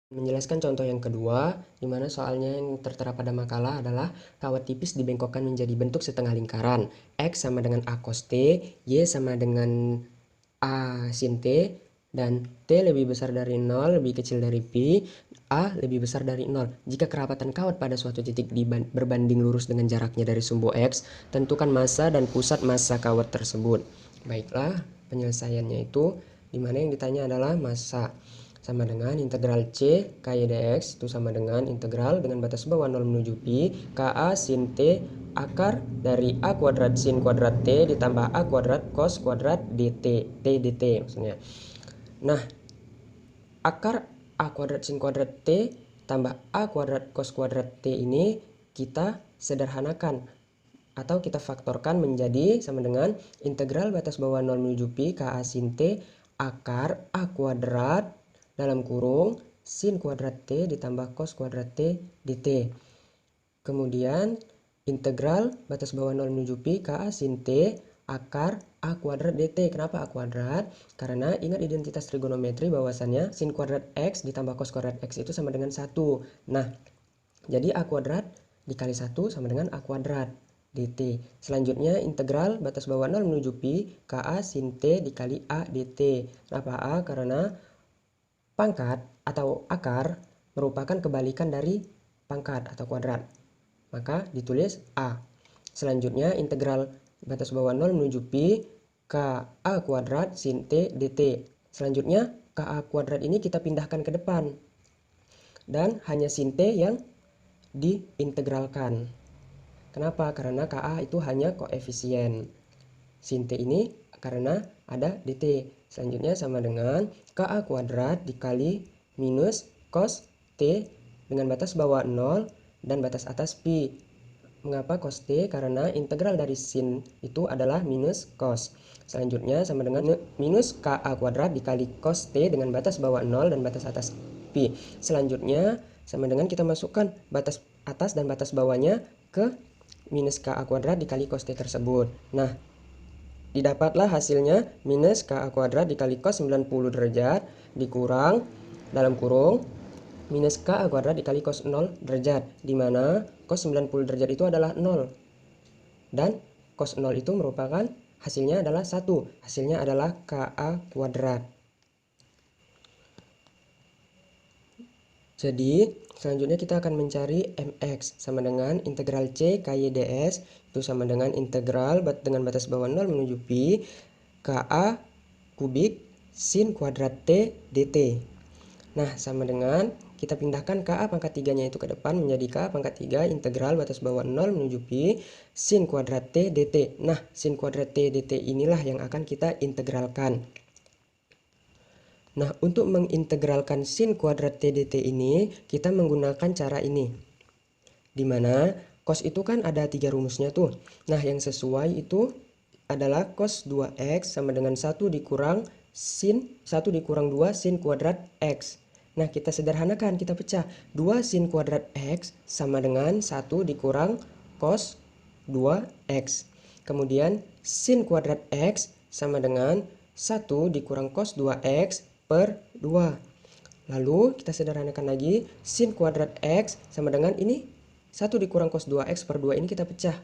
Menjelaskan contoh yang kedua, di mana soalnya yang tertera pada makalah adalah kawat tipis dibengkokkan menjadi bentuk setengah lingkaran. X sama dengan A cos T, Y sama dengan A sin T, dan T lebih besar dari 0, lebih kecil dari Pi, A lebih besar dari 0. Jika kerapatan kawat pada suatu titik berbanding lurus dengan jaraknya dari sumbu X, tentukan massa dan pusat massa kawat tersebut. Baiklah, penyelesaiannya itu, di mana yang ditanya adalah massa. Sama dengan integral C Ky dx itu sama dengan integral dengan batas bawah 0 menuju Pi Ka sin T akar dari A kuadrat sin kuadrat T ditambah A kuadrat cos kuadrat dt, T dt maksudnya. Nah, akar A kuadrat sin kuadrat T tambah A kuadrat cos kuadrat T ini kita sederhanakan atau kita faktorkan menjadi sama dengan integral batas bawah 0 menuju Pi Ka sin T akar A kuadrat dalam kurung sin kuadrat T ditambah cos kuadrat T dt. Kemudian integral batas bawah 0 menuju Pi Ka sin T akar A kuadrat dt. Kenapa A kuadrat? Karena ingat identitas trigonometri bahwasannya sin kuadrat X ditambah cos kuadrat X itu sama dengan 1. Nah, jadi A kuadrat dikali 1 sama dengan A kuadrat dt. Selanjutnya integral batas bawah 0 menuju Pi Ka sin T dikali A dt. Kenapa A? Karena pangkat atau akar merupakan kebalikan dari pangkat atau kuadrat. Maka ditulis A. Selanjutnya integral batas bawah 0 menuju Pi Ka kuadrat sin T dt. Selanjutnya Ka kuadrat ini kita pindahkan ke depan. Dan hanya sin T yang diintegralkan. Kenapa? Karena Ka itu hanya koefisien. Sin T ini karena ada dt. Selanjutnya sama dengan Ka kuadrat dikali minus cos T dengan batas bawah 0 dan batas atas Pi. Mengapa cos T? Karena integral dari sin itu adalah minus cos. Selanjutnya sama dengan minus Ka kuadrat dikali cos T dengan batas bawah 0 dan batas atas Pi. Selanjutnya sama dengan kita masukkan batas atas dan batas bawahnya ke minus Ka kuadrat dikali cos T tersebut. Nah, didapatlah hasilnya minus Ka kuadrat dikali cos 90 derajat dikurang dalam kurung minus Ka kuadrat dikali cos 0 derajat, di mana cos 90 derajat itu adalah 0. Dan cos 0 itu merupakan hasilnya adalah 1. Hasilnya adalah Ka kuadrat. Jadi, selanjutnya kita akan mencari mx sama dengan integral C Ky ds itu sama dengan integral dengan batas bawah 0 menuju Pi Ka kubik sin kuadrat T dt. Nah, sama dengan kita pindahkan Ka pangkat 3-nya itu ke depan menjadi Ka pangkat 3 integral batas bawah 0 menuju Pi sin kuadrat T dt. Nah, sin kuadrat T dt inilah yang akan kita integralkan. Nah, untuk mengintegralkan sin kuadrat T dt ini, kita menggunakan cara ini. Di mana cos itu kan ada 3 rumusnya tuh. Nah, yang sesuai itu adalah cos 2x sama dengan 1 dikurang sin 1 dikurang 2 sin kuadrat x. Nah, kita sederhanakan, kita pecah. 2 sin kuadrat x sama dengan 1 dikurang cos 2x. Kemudian sin kuadrat x sama dengan 1 dikurang cos 2x per 2. Lalu kita sederhanakan lagi, sin kuadrat x sama dengan ini 1 dikurang cos 2x per 2 ini kita pecah.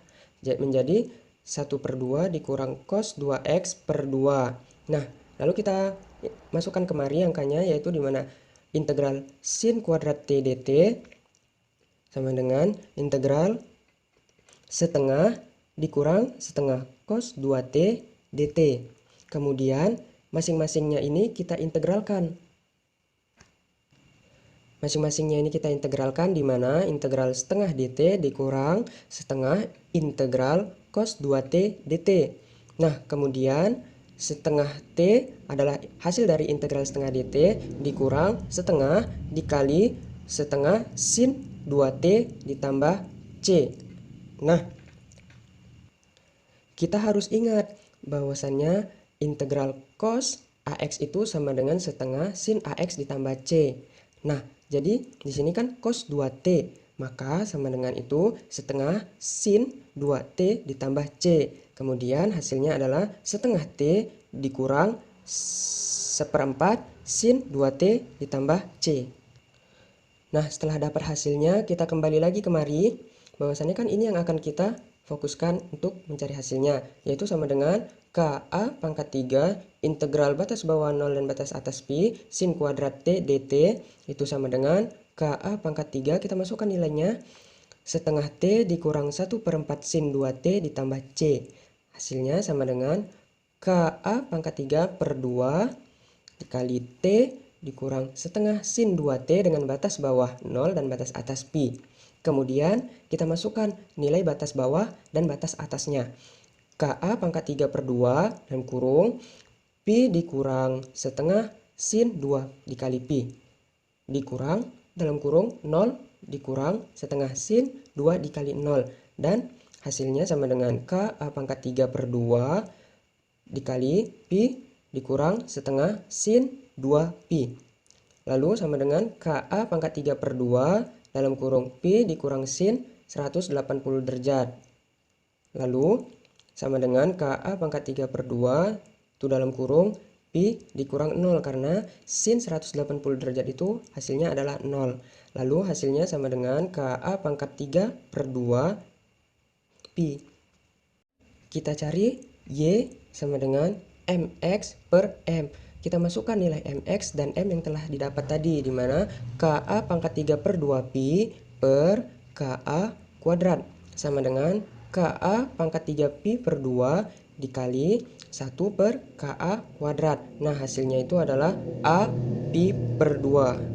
Jadi menjadi 1 per 2 dikurang cos 2x per 2. Nah, lalu kita masukkan kemari angkanya, yaitu di mana integral sin kuadrat T dt sama dengan integral setengah dikurang setengah cos 2T dt. Kemudian masing-masingnya ini kita integralkan. Masing-masingnya ini kita integralkan, di mana integral setengah dt dikurang setengah integral cos 2t dt. Nah, kemudian setengah t adalah hasil dari integral setengah dt dikurang setengah dikali setengah sin 2t ditambah c. Nah, kita harus ingat bahwasannya integral cos AX itu sama dengan setengah sin AX ditambah C. Nah, jadi di sini kan cos 2T, maka sama dengan itu setengah sin 2T ditambah C. Kemudian hasilnya adalah setengah T dikurang seperempat sin 2T ditambah C. Nah, setelah dapat hasilnya, kita kembali lagi kemari. Bahwasannya kan ini yang akan kita fokuskan untuk mencari hasilnya, yaitu sama dengan KA pangkat 3 integral batas bawah 0 dan batas atas pi sin kuadrat T dt itu sama dengan KA pangkat 3, kita masukkan nilainya setengah T dikurang 1/4 sin 2T ditambah C. Hasilnya sama dengan KA pangkat 3 per 2 dikali T dikurang setengah sin 2T dengan batas bawah 0 dan batas atas pi. Kemudian kita masukkan nilai batas bawah dan batas atasnya. KA pangkat 3 per 2 dalam kurung pi dikurang setengah sin 2 dikali pi dikurang dalam kurung 0 dikurang setengah sin 2 dikali 0. Dan hasilnya sama dengan KA pangkat 3 per 2 dikali pi dikurang setengah sin 2 pi. Lalu sama dengan KA pangkat 3 per 2 dalam kurung pi dikurang sin 180 derajat. Lalu sama dengan KA pangkat 3 per 2 itu dalam kurung pi dikurang 0 karena sin 180 derajat itu hasilnya adalah 0. Lalu hasilnya sama dengan KA pangkat 3 per 2 pi. Kita cari Y sama dengan MX per M. Kita masukkan nilai MX dan M yang telah didapat tadi, di mana KA pangkat 3 per 2 pi per KA kuadrat sama dengan KA pangkat 3 pi per 2 dikali 1 per KA kuadrat. Nah, hasilnya itu adalah A pi per 2.